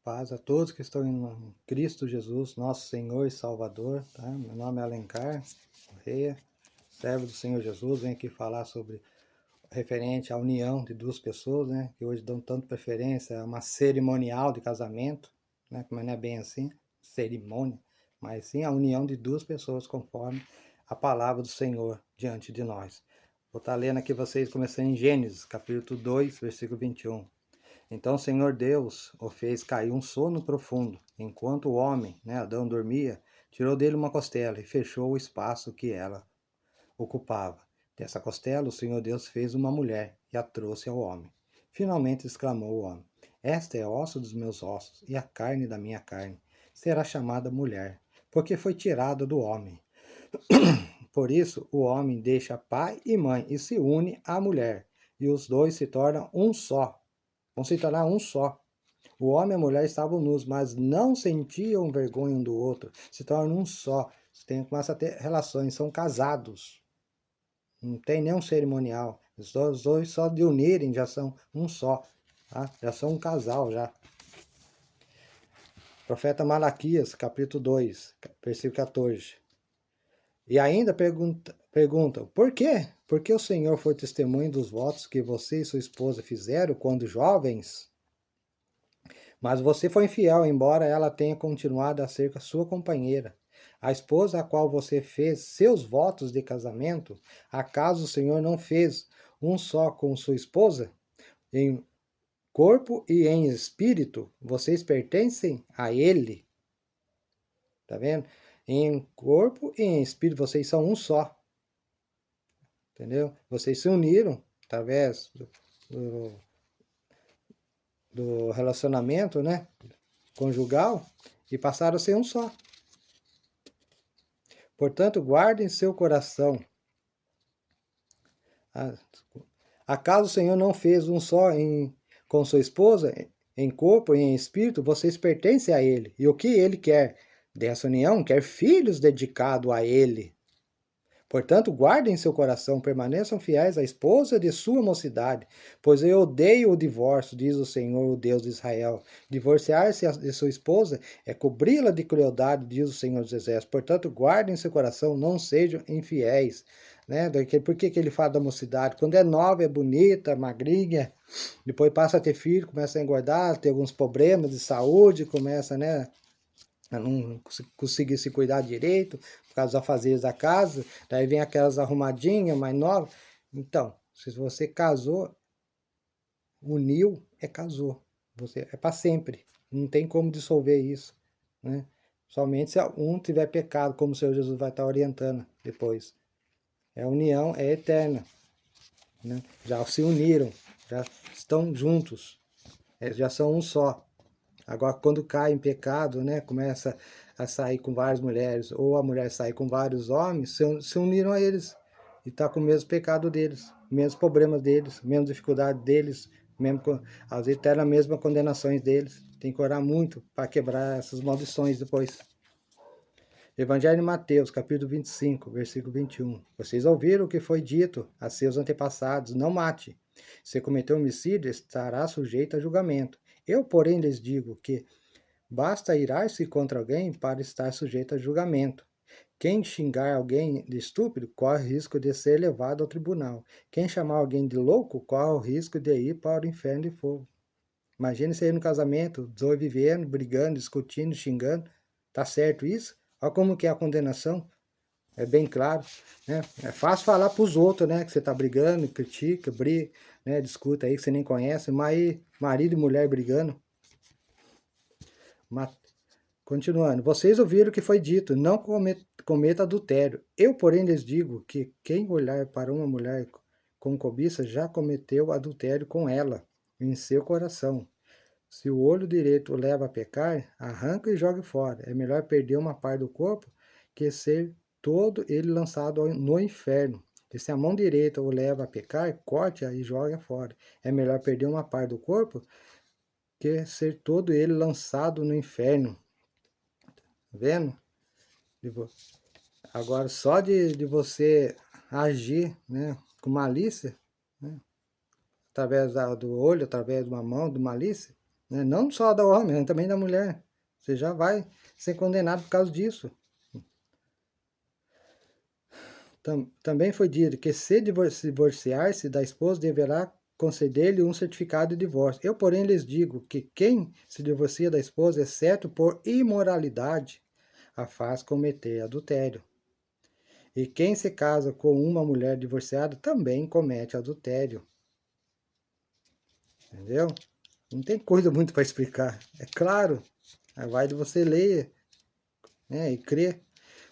Paz a todos que estão em Cristo Jesus, nosso Senhor e Salvador. Tá? Meu nome é Alencar Correia, servo do Senhor Jesus. Venho aqui falar sobre referente à união de duas pessoas, né? Que hoje dão tanto preferência a uma cerimonial de casamento, né? Mas não é bem assim, cerimônia, mas sim a união de duas pessoas conforme a palavra do Senhor diante de nós. Vou estar lendo aqui vocês, começando em Gênesis, capítulo 2, versículo 21. Então o Senhor Deus o fez cair um sono profundo. Enquanto o homem, Adão, dormia, tirou dele uma costela e fechou o espaço que ela ocupava. Dessa costela o Senhor Deus fez uma mulher e a trouxe ao homem. Finalmente exclamou o homem: Esta é osso dos meus ossos e a carne da minha carne. Será chamada mulher, porque foi tirada do homem. Por isso o homem deixa pai e mãe e se une à mulher, e os dois se tornam um só. Vão se tornar um só. O homem e a mulher estavam nus, mas não sentiam vergonha um do outro. Se tornam um só. Começam a ter relações, são casados. Não tem nenhum cerimonial. Os dois só de unirem já são um só. Tá? Já são um casal já. Profeta Malaquias, capítulo 2, versículo 14. E ainda perguntam, por quê? Porque o Senhor foi testemunho dos votos que você e sua esposa fizeram quando jovens? Mas você foi infiel, embora ela tenha continuado a ser sua companheira. A esposa a qual você fez seus votos de casamento, acaso o Senhor não fez um só com sua esposa? Em corpo e em espírito, vocês pertencem a Ele. Tá vendo? Em corpo e em espírito, vocês são um só. Entendeu? Vocês se uniram através do relacionamento, conjugal, e passaram a ser um só. Portanto, guardem seu coração. Acaso o Senhor não fez um só com sua esposa, em corpo e em espírito? Vocês pertencem a Ele. E o que Ele quer? Dessa união, quer filhos dedicados a Ele. Portanto, guardem seu coração, permaneçam fiéis à esposa de sua mocidade, pois eu odeio o divórcio, diz o Senhor, o Deus de Israel. Divorciar-se de sua esposa é cobri-la de crueldade, diz o Senhor dos Exércitos. Portanto, guardem seu coração, não sejam infiéis. Por que ele fala da mocidade? Quando é nova, é bonita, magrinha, depois passa a ter filho, começa a engordar, tem alguns problemas de saúde, começa, a não conseguir se cuidar direito, por causa dos afazeres da casa, daí vem aquelas arrumadinhas mais novas. Então, se você casou, uniu, casou. Você é para sempre. Não tem como dissolver isso, né? Somente se um tiver pecado, como o Senhor Jesus vai estar orientando depois. A união é eterna, né? Já se uniram, já estão juntos, já são um só. Agora, quando cai em pecado, começa a sair com várias mulheres, ou a mulher sair com vários homens, se uniram a eles. E está com o mesmo pecado deles, mesmos problemas deles, mesma dificuldade deles, às vezes até na mesma condenações deles. Tem que orar muito para quebrar essas maldições depois. Evangelho de Mateus, capítulo 25, versículo 21. Vocês ouviram o que foi dito a seus antepassados, não mate. Se cometer homicídio, estará sujeito a julgamento. Eu, porém, lhes digo que basta irar-se contra alguém para estar sujeito a julgamento. Quem xingar alguém de estúpido corre o risco de ser levado ao tribunal. Quem chamar alguém de louco corre o risco de ir para o inferno de fogo. Imagine você aí no casamento, dois vivendo, brigando, discutindo, xingando. Tá certo isso? Olha como que é a condenação. É bem claro, né? É fácil falar para os outros, que você tá brigando, critica, briga, discuta aí que você nem conhece, mas marido e mulher brigando. Continuando, vocês ouviram o que foi dito, não cometa adultério. Eu, porém, lhes digo que quem olhar para uma mulher com cobiça já cometeu adultério com ela, em seu coração. Se o olho direito o leva a pecar, arranca e jogue fora. É melhor perder uma parte do corpo que ser todo ele lançado no inferno. E se a mão direita o leva a pecar, corte-a e jogue fora. É melhor perder uma parte do corpo que ser todo ele lançado no inferno. Tá vendo? Agora, só de você agir, com malícia, através do olho, através de uma mão, de malícia, né? Não só do homem, mas também da mulher. Você já vai ser condenado por causa disso. Também foi dito que se divorciar-se da esposa, deverá conceder-lhe um certificado de divórcio. Eu, porém, lhes digo que quem se divorcia da esposa, exceto por imoralidade, a faz cometer adultério. E quem se casa com uma mulher divorciada também comete adultério. Entendeu? Não tem coisa muito para explicar. É claro, vai de você ler, né, e crer.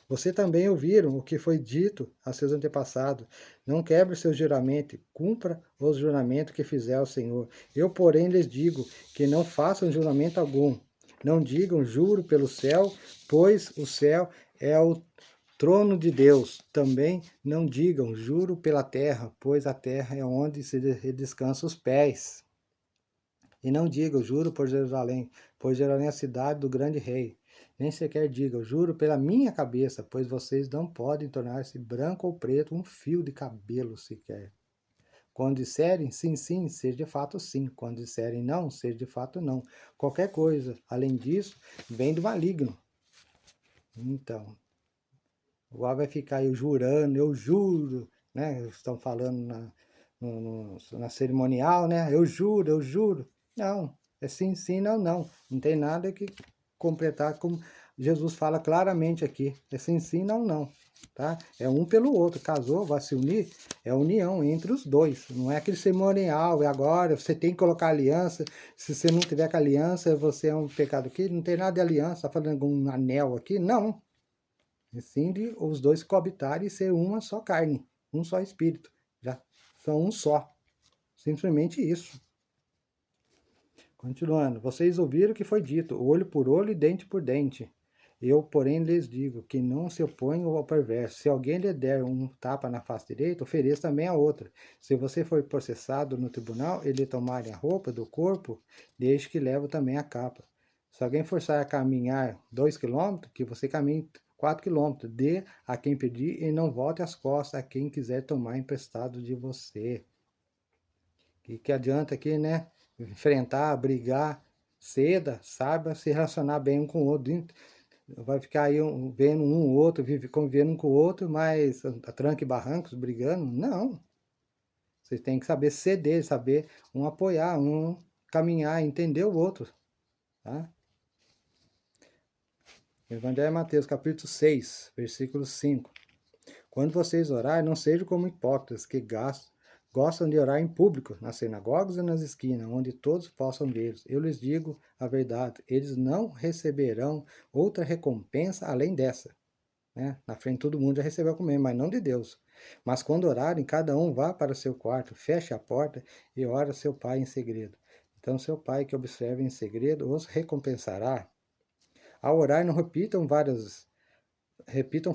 Você também ouviram o que foi dito a seus antepassados. Não quebre seu juramento, cumpra os juramentos que fizer ao Senhor. Eu, porém, lhes digo que não façam juramento algum. Não digam juro pelo céu, pois o céu é o trono de Deus. Também não digam juro pela terra, pois a terra é onde se descansa os pés. E não digam juro por Jerusalém, pois Jerusalém é a cidade do grande rei. Nem sequer digam juro pela minha cabeça, pois vocês não podem tornar-se branco ou preto um fio de cabelo sequer. Quando disserem sim, sim, seja de fato sim. Quando disserem não, seja de fato não. Qualquer coisa, além disso, vem do maligno. Então, igual vai ficar aí jurando, eu juro, né? Estão falando na cerimonial, né? Eu juro, eu juro. Não, é sim, sim, não, não. Não tem nada que completar, como Jesus fala claramente aqui. É sim, sim, não, não. Tá? É um pelo outro. Casou, vai se unir, é união entre os dois. Não é aquele cerimonial, e agora você tem que colocar aliança. Se você não tiver com aliança, você é um pecado aqui. Não tem nada de aliança, tá falando um anel aqui? Não. E sim de os dois coabitarem e ser uma só carne, um só espírito. Já são um só. Simplesmente isso. Continuando, vocês ouviram o que foi dito, olho por olho e dente por dente. Eu, porém, lhes digo que não se oponham ao perverso. Se alguém lhe der um tapa na face direita, ofereça também a outra. Se você for processado no tribunal e lhe tomarem a roupa do corpo, deixe que leve também a capa. Se alguém forçar a caminhar 2 quilômetros, que você caminhe 4 quilômetros. Dê a quem pedir e não volte as costas a quem quiser tomar emprestado de você. Que adianta aqui, né? Enfrentar, brigar, ceda, saiba se relacionar bem um com o outro. Vai ficar aí vendo um ou outro, convivendo um com o outro, mas a tranca e barrancos, brigando? Não. Vocês têm que saber ceder, saber um apoiar, um caminhar, entender o outro. Tá? Evangelho de Mateus, capítulo 6, versículo 5. Quando vocês orarem, não sejam como hipócritas que gostam de orar em público, nas sinagogas e nas esquinas, onde todos possam vê-los. Eu lhes digo a verdade, eles não receberão outra recompensa além dessa. Né? Na frente de todo mundo já recebeu comer, mas não de Deus. Mas quando orarem, cada um vá para o seu quarto, feche a porta e ora seu pai em segredo. Então seu pai que observa em segredo os recompensará. Ao orar, não repitam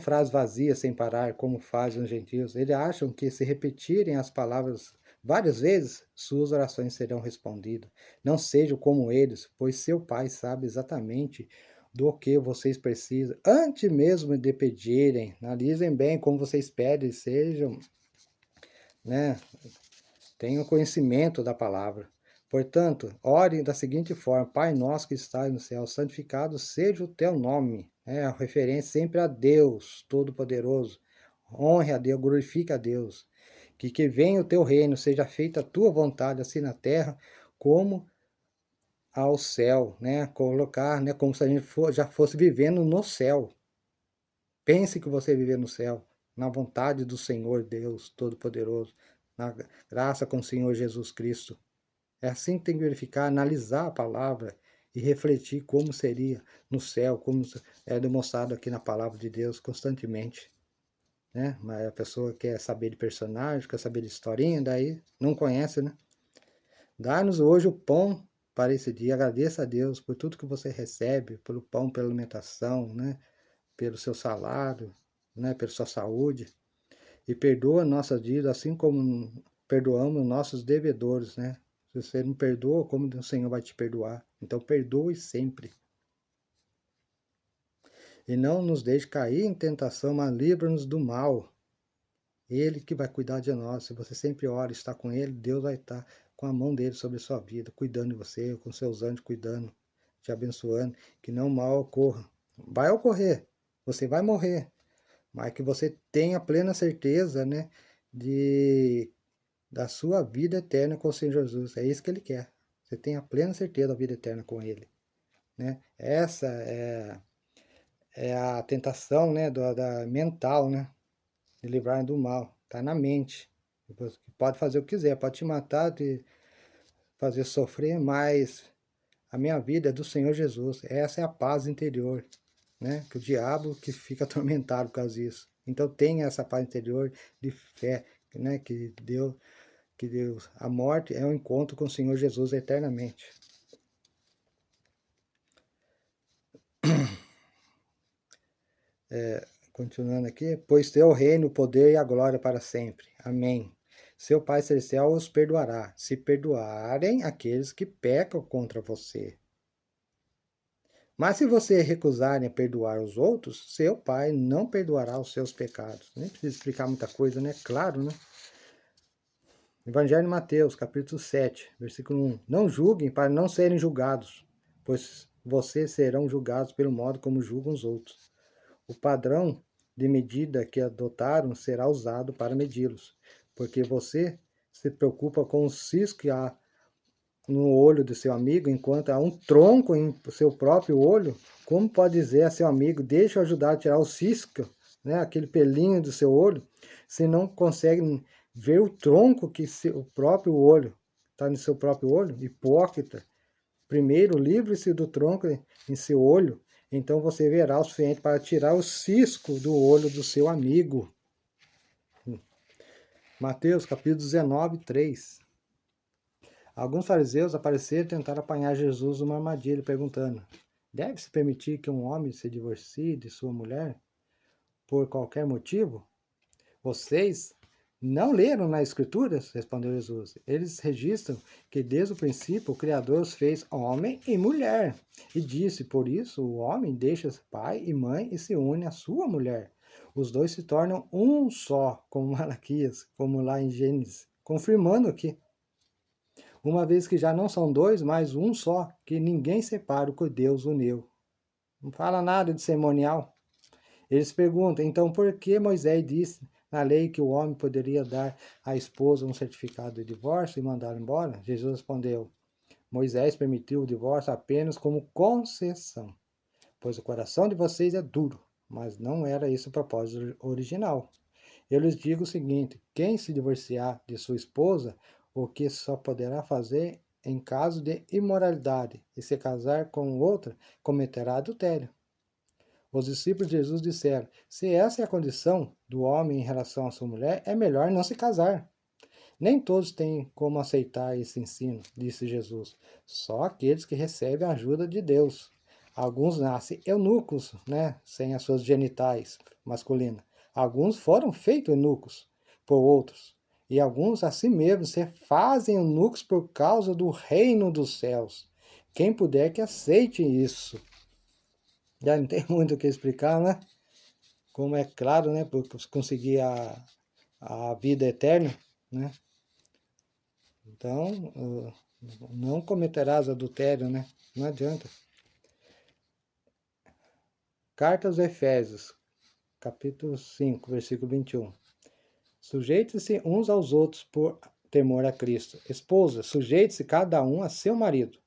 frases vazias sem parar, como fazem os gentios. Eles acham que se repetirem as palavras várias vezes, suas orações serão respondidas. Não sejam como eles, pois seu Pai sabe exatamente do que vocês precisam, antes mesmo de pedirem. Analisem bem como vocês pedem, sejam, né, tenham conhecimento da palavra. Portanto, orem da seguinte forma: Pai nosso que estás no céu, santificado seja o teu nome. A referência sempre a Deus Todo-Poderoso. Honre a Deus, glorifique a Deus. Que venha o teu reino, seja feita a tua vontade, assim na terra como ao céu, né? Colocar, né, como se a gente já fosse vivendo no céu. Pense que você vive no céu, na vontade do Senhor Deus Todo-Poderoso, na graça com o Senhor Jesus Cristo. É assim que tem que verificar, analisar a palavra e refletir como seria no céu, como é demonstrado aqui na palavra de Deus constantemente. Né? Mas a pessoa quer saber de personagem, quer saber de historinha, daí não conhece, né? Dá-nos hoje o pão para esse dia. Agradeça a Deus por tudo que você recebe, pelo pão, pela alimentação, né? Pelo seu salário, né? Pela sua saúde. E perdoa nossas dívidas, assim como perdoamos nossos devedores, né? Se você não perdoa, como o Senhor vai te perdoar? Então perdoe sempre. E não nos deixe cair em tentação, mas livra-nos do mal. Ele que vai cuidar de nós. Se você sempre ora e está com Ele, Deus vai estar com a mão dele sobre a sua vida, cuidando de você, com seus anjos cuidando, te abençoando, que não mal ocorra. Vai ocorrer, você vai morrer, mas que você tenha plena certeza, né, da sua vida eterna com o Senhor Jesus. É isso que ele quer. Você tenha plena certeza da vida eterna com ele, né? Essa é a tentação, né, da mental, né, de livrar do mal. Está na mente. Você pode fazer o que quiser, pode te matar, te fazer sofrer, mas a minha vida é do Senhor Jesus. Essa é a paz interior, né? Que o diabo que fica atormentado por causa disso. Então tenha essa paz interior de fé, né? Que Deus, a morte é um encontro com o Senhor Jesus eternamente. Continuando aqui, pois teu reino, o poder e a glória para sempre. Amém. Seu Pai Celestial os perdoará, se perdoarem aqueles que pecam contra você. Mas se você recusarem a perdoar os outros, seu Pai não perdoará os seus pecados. Nem precisa explicar muita coisa, né? Claro, né? Evangelho de Mateus, capítulo 7, versículo 1. Não julguem para não serem julgados, pois vocês serão julgados pelo modo como julgam os outros. O padrão de medida que adotaram será usado para medi-los, porque você se preocupa com o cisco que há no olho do seu amigo, enquanto há um tronco em seu próprio olho. Como pode dizer a seu amigo, deixa eu ajudar a tirar o cisco, né, aquele pelinho do seu olho, se não consegue ver o tronco que o próprio olho está no seu próprio olho? Hipócrita! Primeiro, livre-se do tronco em seu olho, então você verá o suficiente para tirar o cisco do olho do seu amigo. Mateus capítulo 19, 3. Alguns fariseus apareceram e tentaram apanhar Jesus numa armadilha, perguntando: deve-se permitir que um homem se divorcie de sua mulher por qualquer motivo? Vocês não leram nas Escrituras? Respondeu Jesus. Eles registram que desde o princípio o Criador os fez homem e mulher. E disse: por isso o homem deixa pai e mãe e se une à sua mulher. Os dois se tornam um só, como Malaquias, como lá em Gênesis, confirmando aqui. Uma vez que já não são dois, mas um só, que ninguém separa o que Deus uniu. Não fala nada de cerimonial. Eles perguntam, então por que Moisés disse na lei que o homem poderia dar à esposa um certificado de divórcio e mandá-la embora? Jesus respondeu, Moisés permitiu o divórcio apenas como concessão, pois o coração de vocês é duro, mas não era esse o propósito original. Eu lhes digo o seguinte, quem se divorciar de sua esposa, o que só poderá fazer em caso de imoralidade, e se casar com outra, cometerá adultério. Os discípulos de Jesus disseram, se essa é a condição do homem em relação à sua mulher, é melhor não se casar. Nem todos têm como aceitar esse ensino, disse Jesus, só aqueles que recebem a ajuda de Deus. Alguns nascem eunucos, né, sem as suas genitais masculinas. Alguns foram feitos eunucos por outros. E alguns a si mesmos se fazem eunucos por causa do reino dos céus. Quem puder que aceite isso. Já não tem muito o que explicar, né? Como é claro, né? Por conseguir a vida eterna, né? Então, não cometerás adultério, né? Não adianta. Carta aos Efésios, capítulo 5, versículo 21. Sujeitem-se uns aos outros por temor a Cristo. Esposa, sujeite-se cada um a seu marido,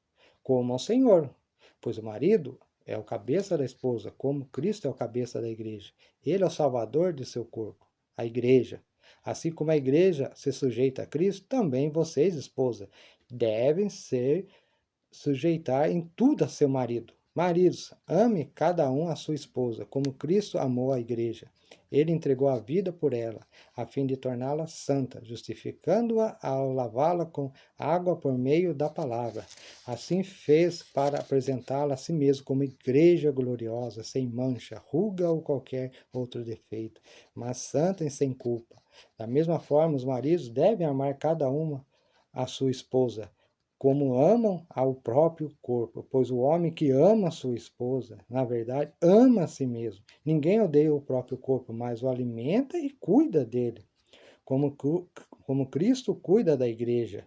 como ao Senhor, pois o marido é o cabeça da esposa, como Cristo é o cabeça da igreja. Ele é o salvador de seu corpo, a igreja. Assim como a igreja se sujeita a Cristo, também vocês, esposa, devem sujeitar em tudo a seu marido. Maridos, ame cada um a sua esposa, como Cristo amou a igreja. Ele entregou a vida por ela, a fim de torná-la santa, justificando-a ao lavá-la com água por meio da palavra. Assim fez para apresentá-la a si mesmo como igreja gloriosa, sem mancha, ruga ou qualquer outro defeito, mas santa e sem culpa. Da mesma forma, os maridos devem amar cada uma a sua esposa, como amam ao próprio corpo, pois o homem que ama sua esposa, na verdade, ama a si mesmo. Ninguém odeia o próprio corpo, mas o alimenta e cuida dele, como Cristo cuida da igreja.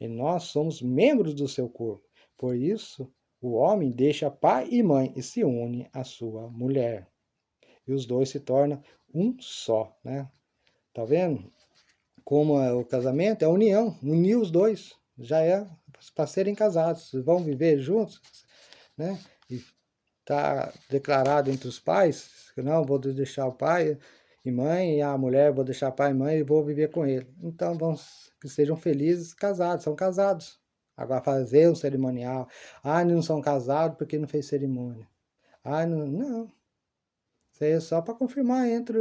e nós somos membros do seu corpo. Por isso, o homem deixa pai e mãe e se une à sua mulher. E os dois se tornam um só, né? Tá vendo? Como é o casamento, é a união, unir os dois, já é para serem casados, vão viver juntos, né? E está declarado entre os pais, que não, vou deixar o pai e mãe, e a mulher, vou deixar pai e mãe e vou viver com ele. Então, vamos, que sejam felizes casados, são casados. Agora, fazer um cerimonial, não são casados porque não fez cerimônia. Não. Isso aí é só para confirmar entre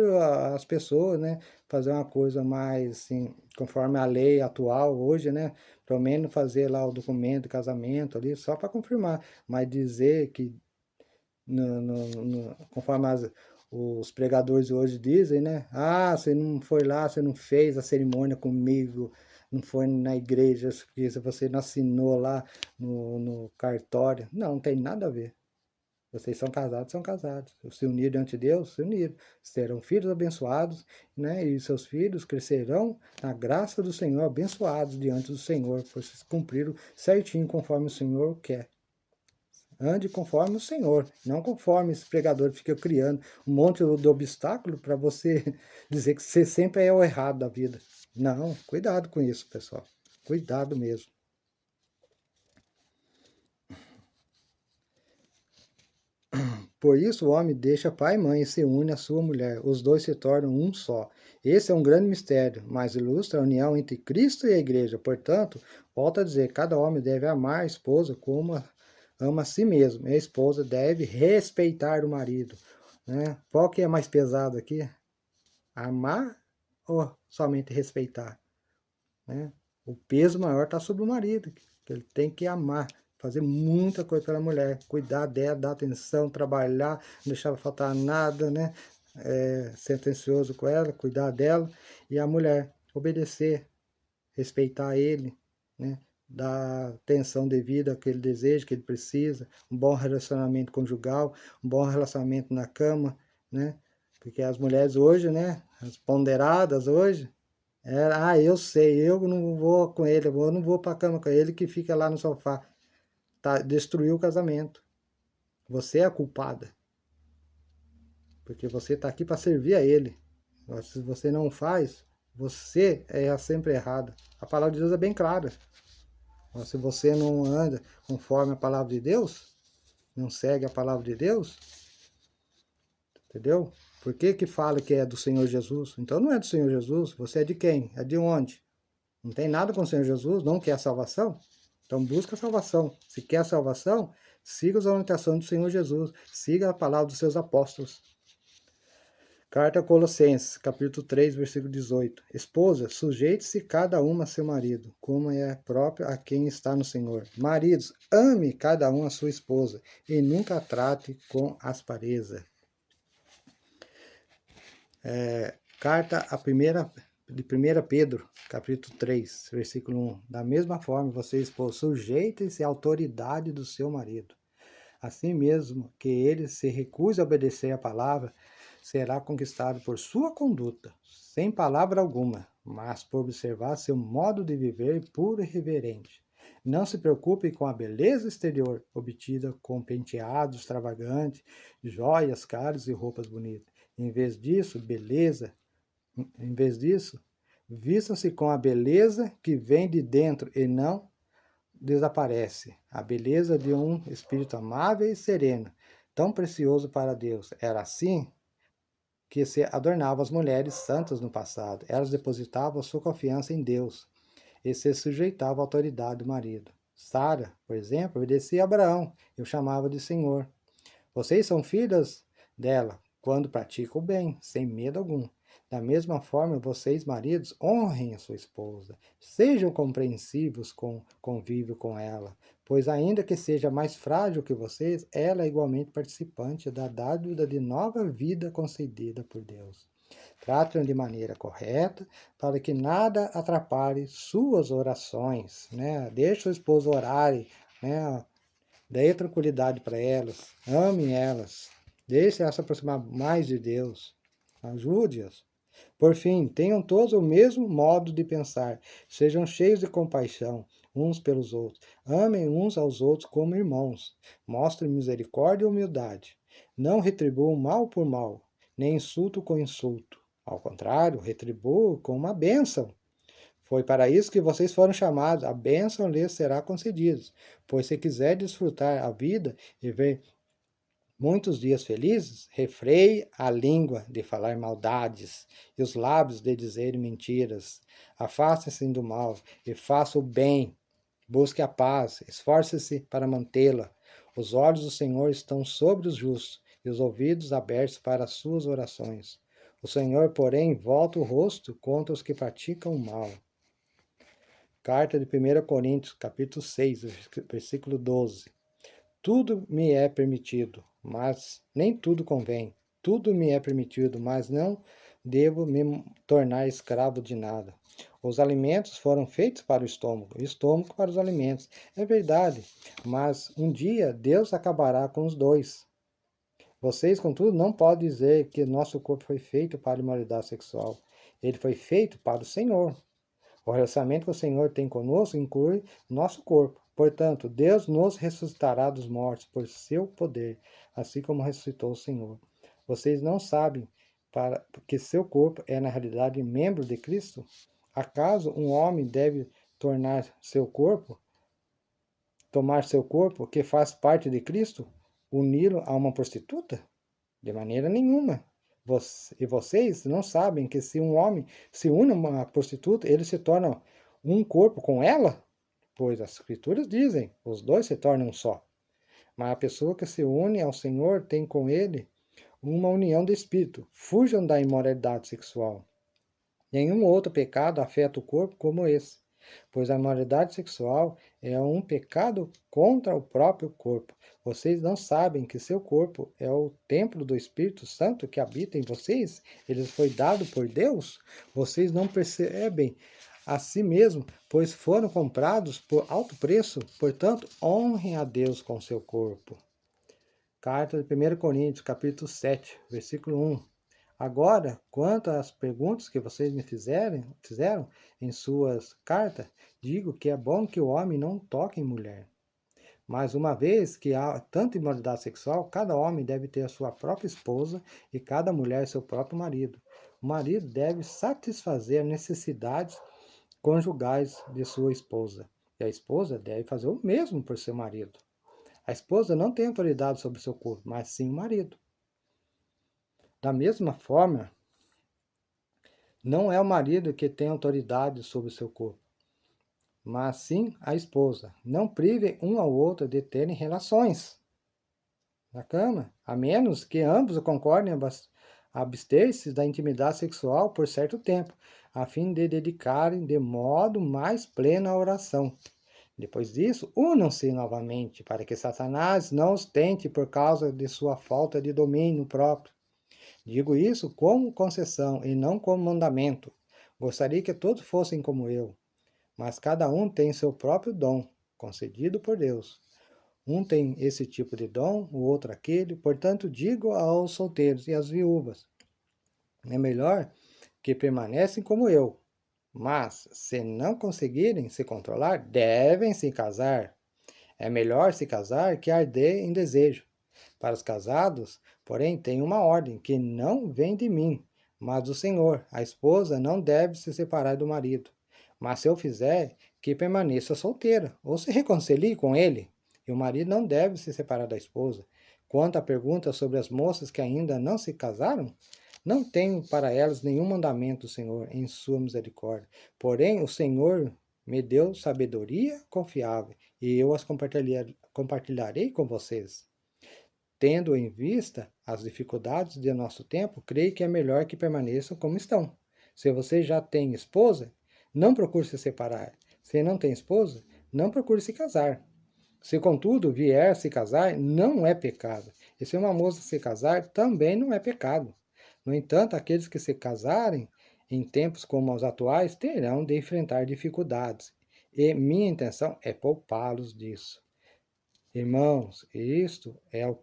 as pessoas, né? Fazer uma coisa mais, assim, conforme a lei atual hoje, né? Pelo menos fazer lá o documento de casamento ali, só para confirmar. Mas dizer que, conforme os pregadores hoje dizem, né? Você não foi lá, você não fez a cerimônia comigo, não foi na igreja, você não assinou lá no cartório. Não, não tem nada a ver. Vocês são casados, são casados. Se unirem diante de Deus, se uniram. Serão filhos abençoados, né? E seus filhos crescerão na graça do Senhor, abençoados diante do Senhor, por se cumpriram certinho conforme o Senhor quer. Ande conforme o Senhor, não conforme esse pregador fica criando um monte de obstáculo para você dizer que você sempre é o errado da vida. Não, cuidado com isso, pessoal. Cuidado mesmo. Por isso o homem deixa pai e mãe e se une à sua mulher. Os dois se tornam um só. Esse é um grande mistério, mas ilustra a união entre Cristo e a igreja. Portanto, volto a dizer, cada homem deve amar a esposa como ama a si mesmo. E a esposa deve respeitar o marido. Né? Qual que é mais pesado aqui? Amar ou somente respeitar? Né? O peso maior está sobre o marido, que ele tem que amar, fazer muita coisa pela mulher, cuidar dela, dar atenção, trabalhar, não deixar faltar nada, né? Ser atencioso com ela, cuidar dela, e a mulher obedecer, respeitar ele, né? Dar atenção devida ao que ele deseja, que ele precisa, um bom relacionamento conjugal, um bom relacionamento na cama, né? Porque as mulheres hoje, né? As ponderadas hoje, eu sei, eu não vou com ele, eu não vou para a cama com ele que fica lá no sofá. Destruiu o casamento. Você é a culpada. Porque você está aqui para servir a ele. Mas se você não faz, você é sempre errada. A palavra de Deus é bem clara. Mas se você não anda conforme a palavra de Deus, não segue a palavra de Deus, entendeu? Por que fala que é do Senhor Jesus? Então não é do Senhor Jesus, você é de quem? É de onde? Não tem nada com o Senhor Jesus, não quer a salvação? Então busca a salvação. Se quer a salvação, siga as orientações do Senhor Jesus. Siga a palavra dos seus apóstolos. Carta a Colossenses, capítulo 3, versículo 18. Esposa, sujeite-se cada uma a seu marido, como é próprio a quem está no Senhor. Maridos, ame cada um a sua esposa e nunca a trate com aspareza. Carta a de 1 Pedro, capítulo 3, versículo 1. Da mesma forma, vocês, esposos, sujeitem-se à autoridade do seu marido. Assim mesmo que ele se recuse a obedecer à palavra, será conquistado por sua conduta, sem palavra alguma, mas por observar seu modo de viver puro e reverente. Não se preocupe com a beleza exterior, obtida com penteados extravagantes, joias caras e roupas bonitas. Em vez disso, vistam-se com a beleza que vem de dentro e não desaparece. A beleza de um espírito amável e sereno, tão precioso para Deus. Era assim que se adornavam as mulheres santas no passado. Elas depositavam sua confiança em Deus e se sujeitavam à autoridade do marido. Sara, por exemplo, obedecia a Abraão e o chamava de Senhor. Vocês são filhas dela quando praticam o bem, sem medo algum. Da mesma forma, vocês, maridos, honrem a sua esposa. Sejam compreensivos com o convívio com ela, pois ainda que seja mais frágil que vocês, ela é igualmente participante da dádiva de nova vida concedida por Deus. Tratem de maneira correta, para que nada atrapalhe suas orações, né? Deixe sua esposa orar, né? Dê tranquilidade para elas, ame elas, deixe elas se aproximar mais de Deus, ajude-as. Por fim, tenham todos o mesmo modo de pensar, sejam cheios de compaixão uns pelos outros. Amem uns aos outros como irmãos. Mostrem misericórdia e humildade. Não retribuam mal por mal, nem insulto com insulto. Ao contrário, retribuam com uma bênção. Foi para isso que vocês foram chamados. A bênção lhes será concedida. Pois se quiser desfrutar a vida e ver muitos dias felizes, refreie a língua de falar maldades e os lábios de dizer mentiras. Afaste-se do mal e faça o bem. Busque a paz, esforce-se para mantê-la. Os olhos do Senhor estão sobre os justos e os ouvidos abertos para as suas orações. O Senhor, porém, volta o rosto contra os que praticam o mal. Carta de 1 Coríntios, capítulo 6, versículo 12. Tudo me é permitido, mas nem tudo convém. Tudo me é permitido, mas não devo me tornar escravo de nada. Os alimentos foram feitos para o estômago para os alimentos. É verdade, mas um dia Deus acabará com os dois. Vocês, contudo, não podem dizer que nosso corpo foi feito para a imoralidade sexual. Ele foi feito para o Senhor. O relacionamento que o Senhor tem conosco inclui nosso corpo. Portanto, Deus nos ressuscitará dos mortos por seu poder, assim como ressuscitou o Senhor. Vocês não sabem que seu corpo é, na realidade, membro de Cristo? Acaso um homem deve tomar seu corpo, que faz parte de Cristo, uni-lo a uma prostituta? De maneira nenhuma. E vocês não sabem que se um homem se une a uma prostituta, ele se torna um corpo com ela? Pois as escrituras dizem, os dois se tornam um só. Mas a pessoa que se une ao Senhor tem com ele uma união de espírito. Fujam da imoralidade sexual. Nenhum outro pecado afeta o corpo como esse, pois a imoralidade sexual é um pecado contra o próprio corpo. Vocês não sabem que seu corpo é o templo do Espírito Santo que habita em vocês? Ele foi dado por Deus? Vocês não percebem a si mesmo, pois foram comprados por alto preço? Portanto, honrem a Deus com seu corpo. Carta de 1 Coríntios, capítulo 7, versículo 1. Agora, quanto às perguntas que vocês me fizeram em suas cartas, digo que é bom que o homem não toque em mulher. Mas uma vez que há tanta imoralidade sexual, cada homem deve ter a sua própria esposa e cada mulher seu próprio marido. O marido deve satisfazer as necessidades conjugais de sua esposa, e a esposa deve fazer o mesmo por seu marido. A esposa não tem autoridade sobre seu corpo, mas sim o marido. Da mesma forma, não é o marido que tem autoridade sobre o seu corpo, mas sim a esposa. Não privem um ao outro de terem relações na cama, a menos que ambos concordem a abster-se da intimidade sexual por certo tempo, a fim de dedicarem de modo mais pleno à oração. Depois disso, unam-se novamente, para que Satanás não os tente por causa de sua falta de domínio próprio. Digo isso como concessão e não como mandamento. Gostaria que todos fossem como eu, mas cada um tem seu próprio dom, concedido por Deus. Um tem esse tipo de dom, o outro aquele. Portanto, digo aos solteiros e às viúvas: é melhor que permanecem como eu. Mas, se não conseguirem se controlar, devem se casar. É melhor se casar que arder em desejo. Para os casados, porém, tem uma ordem que não vem de mim, mas do Senhor. A esposa não deve se separar do marido. Mas se eu fizer, que permaneça solteira, ou se reconcilie com ele. E o marido não deve se separar da esposa. Quanto à pergunta sobre as moças que ainda não se casaram, não tenho para elas nenhum mandamento do Senhor em sua misericórdia. Porém, o Senhor me deu sabedoria confiável, e eu as compartilharei com vocês. Tendo em vista as dificuldades de nosso tempo, creio que é melhor que permaneçam como estão. Se você já tem esposa, não procure se separar. Se não tem esposa, não procure se casar. Se, contudo, vier se casar, não é pecado. E se uma moça se casar, também não é pecado. No entanto, aqueles que se casarem em tempos como os atuais terão de enfrentar dificuldades. E minha intenção é poupá-los disso. Irmãos, isto é o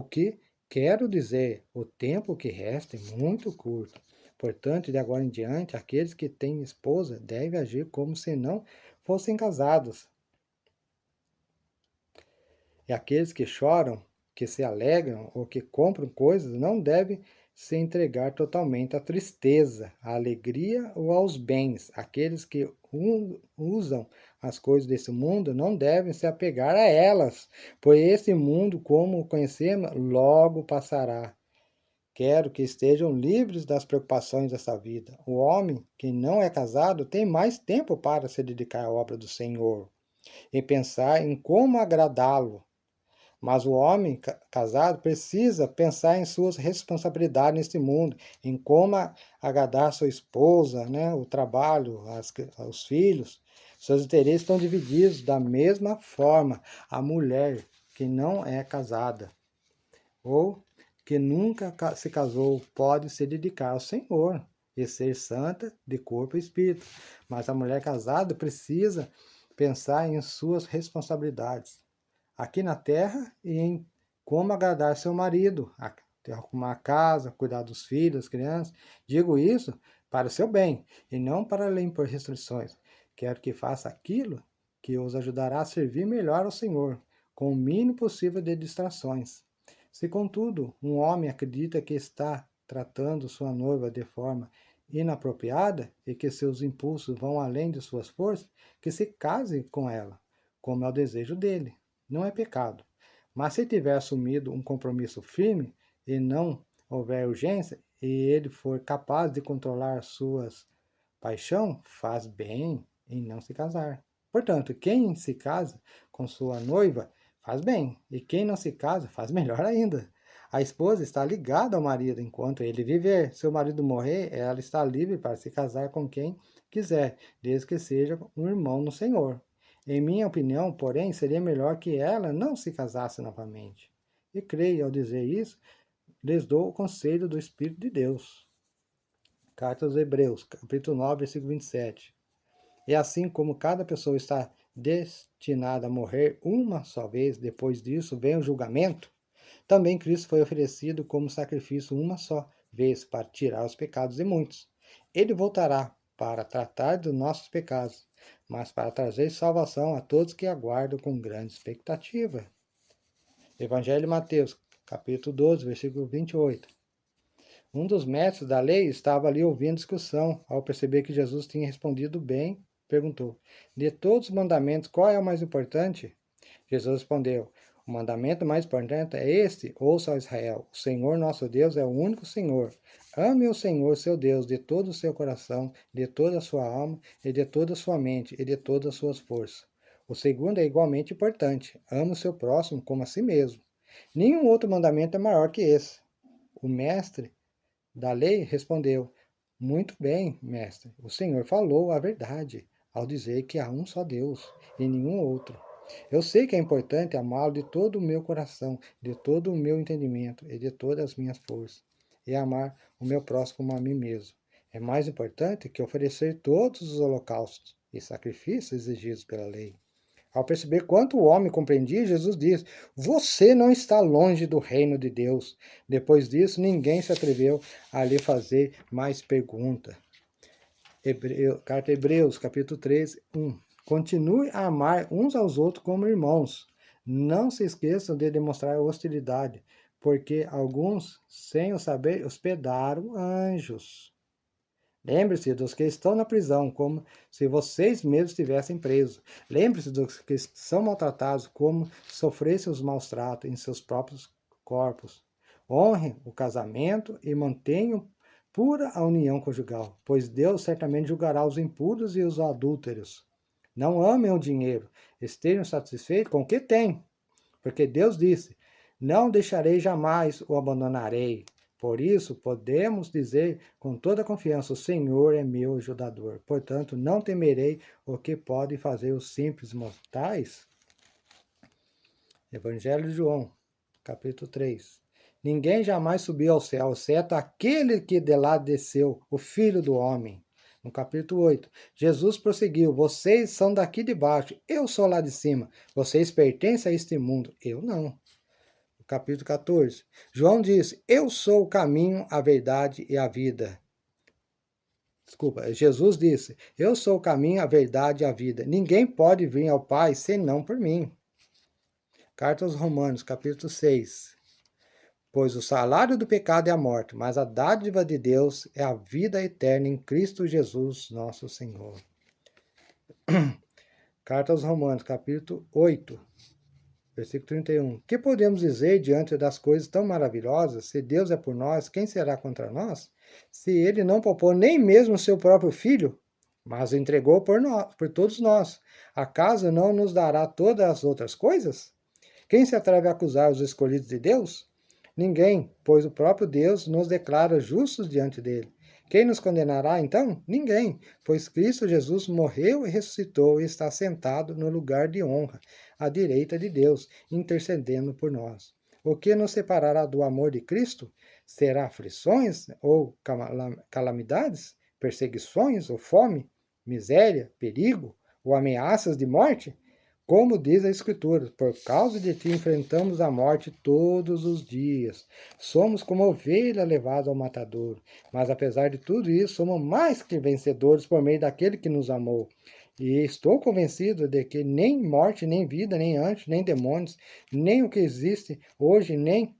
que quero dizer. O tempo que resta é muito curto. Portanto, de agora em diante, aqueles que têm esposa devem agir como se não fossem casados. E aqueles que choram, que se alegram ou que compram coisas não devem se entregar totalmente à tristeza, à alegria ou aos bens. Aqueles que usam as coisas desse mundo não devem se apegar a elas, pois esse mundo, como o conhecemos, logo passará. Quero que estejam livres das preocupações dessa vida. O homem que não é casado tem mais tempo para se dedicar à obra do Senhor e pensar em como agradá-lo. Mas o homem casado precisa pensar em suas responsabilidades neste mundo, em como agradar sua esposa, né, o trabalho, os filhos. Seus interesses estão divididos da mesma forma. A mulher que não é casada ou que nunca se casou pode se dedicar ao Senhor e ser santa de corpo e espírito. Mas a mulher casada precisa pensar em suas responsabilidades aqui na terra e em como agradar seu marido, arrumar a casa, cuidar dos filhos, das crianças. Digo isso para o seu bem e não para lhe impor restrições. Quero que faça aquilo que os ajudará a servir melhor ao Senhor, com o mínimo possível de distrações. Se, contudo, um homem acredita que está tratando sua noiva de forma inapropriada e que seus impulsos vão além de suas forças, que se case com ela, como é o desejo dele. Não é pecado. Mas se tiver assumido um compromisso firme e não houver urgência, e ele for capaz de controlar suas paixões, faz bem em não se casar. Portanto, quem se casa com sua noiva faz bem, e quem não se casa faz melhor ainda. A esposa está ligada ao marido enquanto ele viver. Se o marido morrer, ela está livre para se casar com quem quiser, desde que seja um irmão no Senhor. Em minha opinião, porém, seria melhor que ela não se casasse novamente. E creio, ao dizer isso, lhes dou o conselho do Espírito de Deus. Carta aos Hebreus, capítulo 9, versículo 27. E assim como cada pessoa está destinada a morrer uma só vez, depois disso vem o julgamento, também Cristo foi oferecido como sacrifício uma só vez para tirar os pecados de muitos. Ele voltará para tratar dos nossos pecados, mas para trazer salvação a todos que aguardam com grande expectativa. Evangelho de Mateus, capítulo 12, versículo 28. Um dos mestres da lei estava ali ouvindo a discussão. Ao perceber que Jesus tinha respondido bem, perguntou: de todos os mandamentos, qual é o mais importante? Jesus respondeu: o mandamento mais importante é este: ouça, ó Israel, o Senhor nosso Deus é o único Senhor. Ame o Senhor, seu Deus, de todo o seu coração, de toda a sua alma, e de toda a sua mente, e de todas as suas forças. O segundo é igualmente importante: ame o seu próximo como a si mesmo. Nenhum outro mandamento é maior que esse. O mestre da lei respondeu: muito bem, mestre, o Senhor falou a verdade ao dizer que há um só Deus e nenhum outro. Eu sei que é importante amá-lo de todo o meu coração, de todo o meu entendimento e de todas as minhas forças, e amar o meu próximo como a mim mesmo. É mais importante que oferecer todos os holocaustos e sacrifícios exigidos pela lei. Ao perceber quanto o homem compreendia, Jesus diz: você não está longe do reino de Deus. Depois disso, ninguém se atreveu a lhe fazer mais pergunta. Carta Hebreus, capítulo 13, 1. Continue a amar uns aos outros como irmãos. Não se esqueçam de demonstrar hostilidade, porque alguns, sem o saber, hospedaram anjos. Lembre-se dos que estão na prisão, como se vocês mesmos estivessem presos. Lembre-se dos que são maltratados, como se sofressem os maus tratos em seus próprios corpos. Honrem o casamento e mantenham pura a união conjugal, pois Deus certamente julgará os impuros e os adúlteros. Não amem o dinheiro, estejam satisfeitos com o que têm, porque Deus disse: não deixarei jamais o abandonarei. Por isso, podemos dizer com toda confiança: o Senhor é meu ajudador. Portanto, não temerei o que podem fazer os simples mortais. Evangelho de João, capítulo 3. Ninguém jamais subiu ao céu, exceto aquele que de lá desceu, o Filho do Homem. No capítulo 8, Jesus prosseguiu: vocês são daqui de baixo, eu sou lá de cima. Vocês pertencem a este mundo, eu não. Capítulo 14. João disse: eu sou o caminho, a verdade e a vida. Desculpa, Jesus disse: Eu sou o caminho, a verdade e a vida. Ninguém pode vir ao Pai senão por mim. Carta aos Romanos, capítulo 6. Pois o salário do pecado é a morte, mas a dádiva de Deus é a vida eterna em Cristo Jesus, nosso Senhor. Carta aos Romanos, capítulo 8, versículo 31. Que podemos dizer diante das coisas tão maravilhosas? Se Deus é por nós, quem será contra nós? Se ele não poupou nem mesmo o seu próprio filho, mas o entregou por todos nós, acaso não nos dará todas as outras coisas? Quem se atreve a acusar os escolhidos de Deus? Ninguém, pois o próprio Deus nos declara justos diante dele. Quem nos condenará, então? Ninguém, pois Cristo Jesus morreu e ressuscitou e está sentado no lugar de honra, à direita de Deus, intercedendo por nós. O que nos separará do amor de Cristo? Será aflições ou calamidades? Perseguições ou fome? Miséria? Perigo? Ou ameaças de morte? Como diz a Escritura, por causa de ti enfrentamos a morte todos os dias. Somos como ovelha levada ao matadouro. Mas apesar de tudo isso, somos mais que vencedores por meio daquele que nos amou. E estou convencido de que nem morte, nem vida, nem anjos, nem demônios, nem o que existe hoje, nem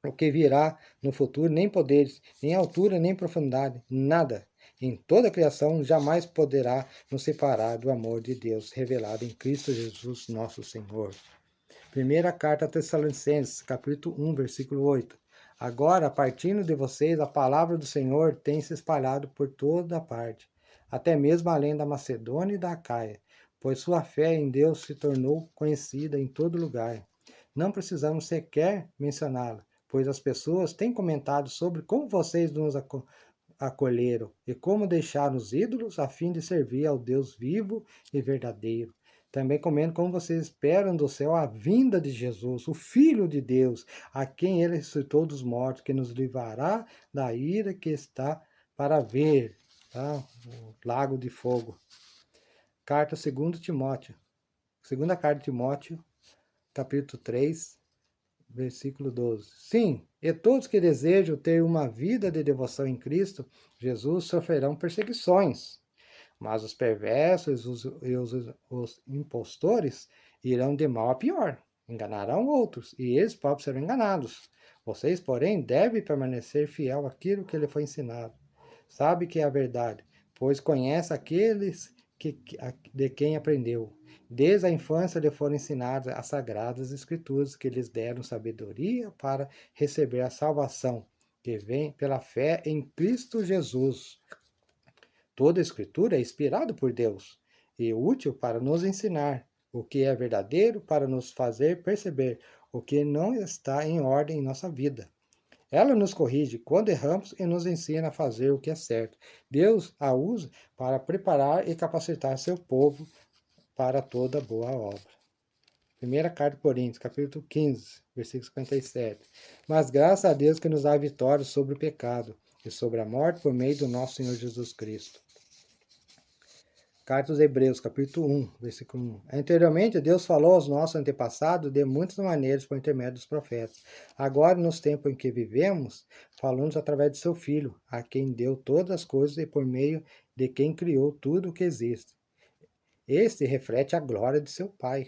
o que virá no futuro, nem poderes, nem altura, nem profundidade, nada em toda a criação jamais poderá nos separar do amor de Deus revelado em Cristo Jesus, nosso Senhor. Primeira carta a Tessalonicenses, capítulo 1, versículo 8. Agora, partindo de vocês, a palavra do Senhor tem se espalhado por toda parte, até mesmo além da Macedônia e da Acaia, pois sua fé em Deus se tornou conhecida em todo lugar. Não precisamos sequer mencioná-la, pois as pessoas têm comentado sobre como vocês nos acolheram e como deixaram os ídolos a fim de servir ao Deus vivo e verdadeiro. Também comendo como vocês esperam do céu a vinda de Jesus, o Filho de Deus, a quem ele ressuscitou dos mortos, que nos livrará da ira que está para vir, tá? O lago de fogo. Carta 2 Timóteo. Segunda carta de Timóteo, capítulo 3, versículo 12. Sim, e todos que desejam ter uma vida de devoção em Cristo Jesus sofrerão perseguições, mas os perversos e os impostores irão de mal a pior, enganarão outros, e eles próprios serão enganados. Vocês, porém, devem permanecer fiel àquilo que lhe foi ensinado. Sabe que é a verdade, pois conhece aqueles de quem aprendeu. Desde a infância lhe foram ensinadas as sagradas escrituras que lhes deram sabedoria para receber a salvação, que vem pela fé em Cristo Jesus. Toda a escritura é inspirada por Deus e útil para nos ensinar o que é verdadeiro, para nos fazer perceber o que não está em ordem em nossa vida. Ela nos corrige quando erramos e nos ensina a fazer o que é certo. Deus a usa para preparar e capacitar seu povo para toda boa obra. Primeira carta de Coríntios, capítulo 15, versículo 57. Mas graças a Deus que nos dá vitória sobre o pecado e sobre a morte por meio do nosso Senhor Jesus Cristo. Carta aos Hebreus, capítulo 1, versículo 1. Anteriormente, Deus falou aos nossos antepassados de muitas maneiras por intermédio dos profetas. Agora, nos tempos em que vivemos, falamos através de seu Filho, a quem deu todas as coisas e por meio de quem criou tudo o que existe. Este reflete a glória de seu Pai.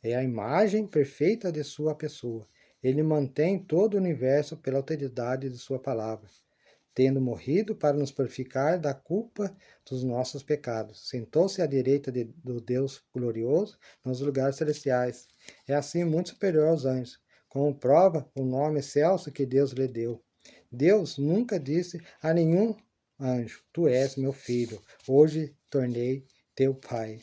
É a imagem perfeita de sua pessoa. Ele mantém todo o universo pela autoridade de sua palavra, tendo morrido para nos purificar da culpa dos nossos pecados. Sentou-se à direita do Deus glorioso nos lugares celestiais. É assim muito superior aos anjos, como prova o nome excelso que Deus lhe deu. Deus nunca disse a nenhum anjo: Tu és meu filho, hoje tornei teu pai.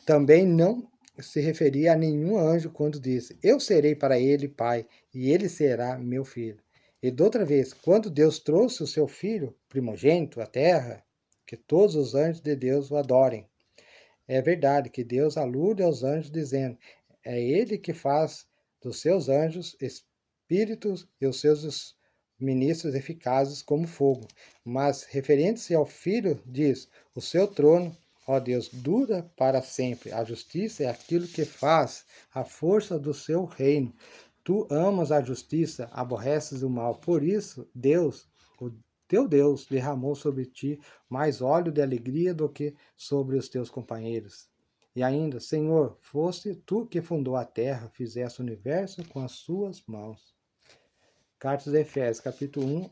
Também não se referia a nenhum anjo quando disse: Eu serei para ele pai, e ele será meu filho. E de outra vez, quando Deus trouxe o seu filho primogênito à terra, que todos os anjos de Deus o adorem. É verdade que Deus alude aos anjos dizendo: É ele que faz dos seus anjos espíritos e os seus ministros eficazes como fogo. Mas, referente-se ao filho, diz: O seu trono, ó Deus, dura para sempre. A justiça é aquilo que faz a força do seu reino. Tu amas a justiça, aborreces o mal. Por isso, Deus, o teu Deus derramou sobre ti mais óleo de alegria do que sobre os teus companheiros. E ainda, Senhor, foste tu que fundou a terra, fizeste o universo com as suas mãos. Cartas de Efésios, capítulo 1,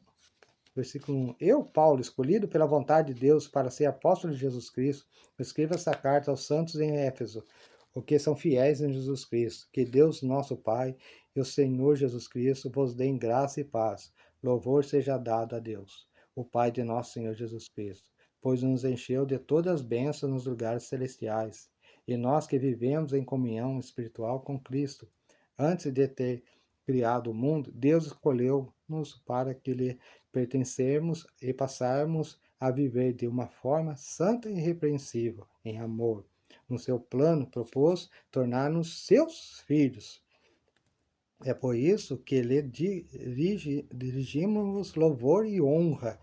versículo 1. Eu, Paulo, escolhido pela vontade de Deus para ser apóstolo de Jesus Cristo, escrevo essa carta aos santos em Éfeso, os que são fiéis em Jesus Cristo. Que Deus, nosso Pai, e o Senhor Jesus Cristo vos deem graça e paz. Louvor seja dado a Deus, o Pai de nosso Senhor Jesus Cristo, pois nos encheu de todas as bênçãos nos lugares celestiais. E nós que vivemos em comunhão espiritual com Cristo, antes de ter criado o mundo, Deus escolheu-nos para que lhe pertencermos e passarmos a viver de uma forma santa e irrepreensível, em amor. No seu plano, propôs tornar-nos seus filhos. É por isso que lhe dirigimos louvor e honra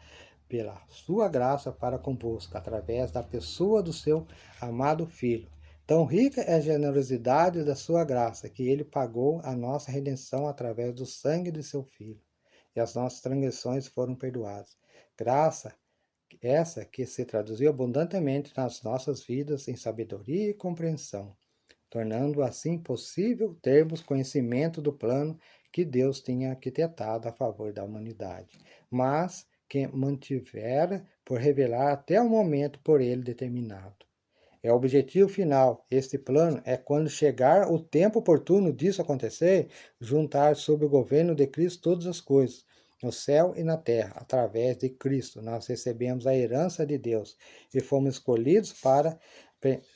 pela sua graça para convosco, através da pessoa do seu amado Filho. Tão rica é a generosidade da sua graça, que ele pagou a nossa redenção através do sangue de seu Filho, e as nossas transgressões foram perdoadas. Graça essa que se traduziu abundantemente nas nossas vidas em sabedoria e compreensão, tornando assim possível termos conhecimento do plano que Deus tinha arquitetado a favor da humanidade, mas que mantivera por revelar até o momento por ele determinado. É o objetivo final. Este plano é, quando chegar o tempo oportuno disso acontecer, juntar sob o governo de Cristo todas as coisas, no céu e na terra. Através de Cristo, nós recebemos a herança de Deus e fomos escolhidos para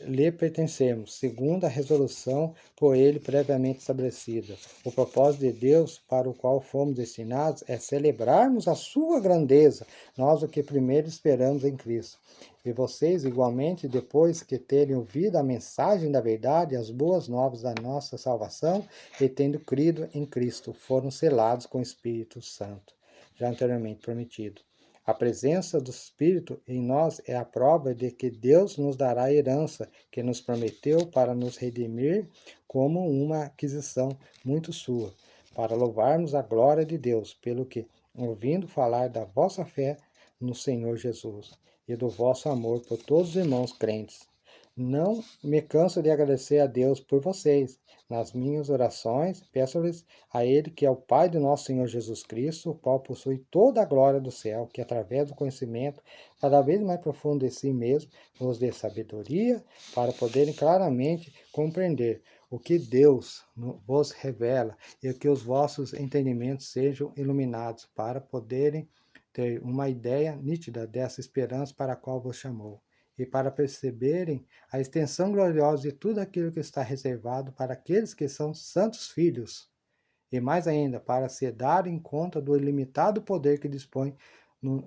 lhe pertencermos, segundo a resolução por ele previamente estabelecida. O propósito de Deus para o qual fomos destinados é celebrarmos a sua grandeza, nós o que primeiro esperamos em Cristo. E vocês, igualmente, depois que terem ouvido a mensagem da verdade, as boas novas da nossa salvação, e tendo crido em Cristo, foram selados com o Espírito Santo, já anteriormente prometido. A presença do Espírito em nós é a prova de que Deus nos dará a herança que nos prometeu para nos redimir como uma aquisição muito sua, para louvarmos a glória de Deus, pelo que, ouvindo falar da vossa fé no Senhor Jesus e do vosso amor por todos os irmãos crentes, não me canso de agradecer a Deus por vocês. Nas minhas orações, peço-lhes a Ele, que é o Pai do nosso Senhor Jesus Cristo, o qual possui toda a glória do céu, que através do conhecimento cada vez mais profundo de si mesmo, vos dê sabedoria para poderem claramente compreender o que Deus vos revela e que os vossos entendimentos sejam iluminados para poderem ter uma ideia nítida dessa esperança para a qual vos chamou, e para perceberem a extensão gloriosa de tudo aquilo que está reservado para aqueles que são santos filhos, e mais ainda, para se darem conta do ilimitado poder que dispõe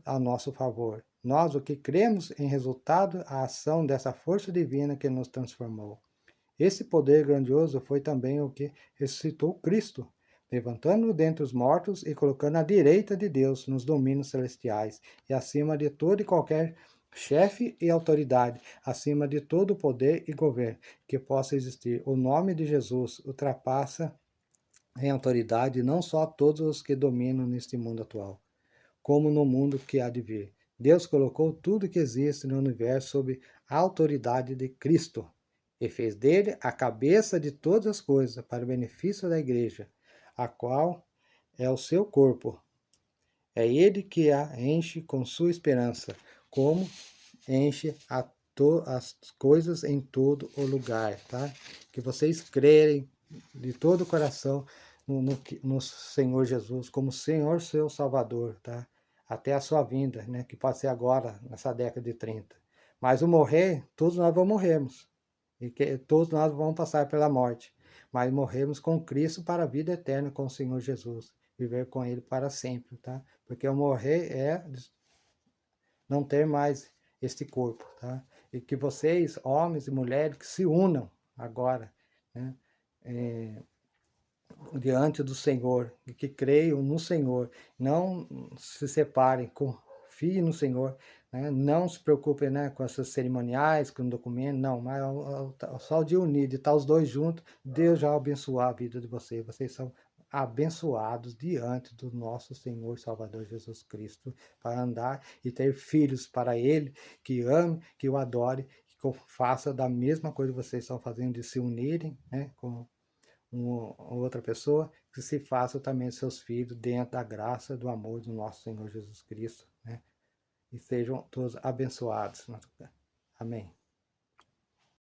a nosso favor. Nós, o que cremos em resultado a ação dessa força divina que nos transformou. Esse poder grandioso foi também o que ressuscitou Cristo, levantando-o dentre os mortos e colocando à direita de Deus nos domínios celestiais, e acima de todo e qualquer chefe e autoridade, acima de todo poder e governo que possa existir. O nome de Jesus ultrapassa em autoridade não só todos os que dominam neste mundo atual, como no mundo que há de vir. Deus colocou tudo que existe no universo sob a autoridade de Cristo e fez dele a cabeça de todas as coisas para o benefício da igreja, a qual é o seu corpo. É ele que a enche com sua esperança, como enche as coisas em todo o lugar, tá? Que vocês crerem de todo o coração no Senhor Jesus como Senhor seu Salvador, tá? Até a sua vinda, né? Que pode ser agora, nessa década de 30. Mas o morrer, todos nós vamos morrermos. E que todos nós vamos passar pela morte. Mas morremos com Cristo para a vida eterna com o Senhor Jesus. Viver com Ele para sempre, tá? Porque o morrer é não ter mais este corpo, tá? E que vocês, homens e mulheres, que se unam agora, né? Diante do Senhor, e que creiam no Senhor, não se separem, confiem no Senhor, né? Não se preocupem, né, com essas cerimoniais, com documentos, não, mas só de unir, de estar os dois juntos, Deus já abençoar a vida de vocês. Vocês são abençoados diante do nosso Senhor e Salvador Jesus Cristo, para andar e ter filhos para Ele, que ame, que o adore, que faça da mesma coisa que vocês estão fazendo, de se unirem, né, com outra pessoa, que se faça também seus filhos dentro da graça, do amor do nosso Senhor Jesus Cristo, né, e sejam todos abençoados. Amém.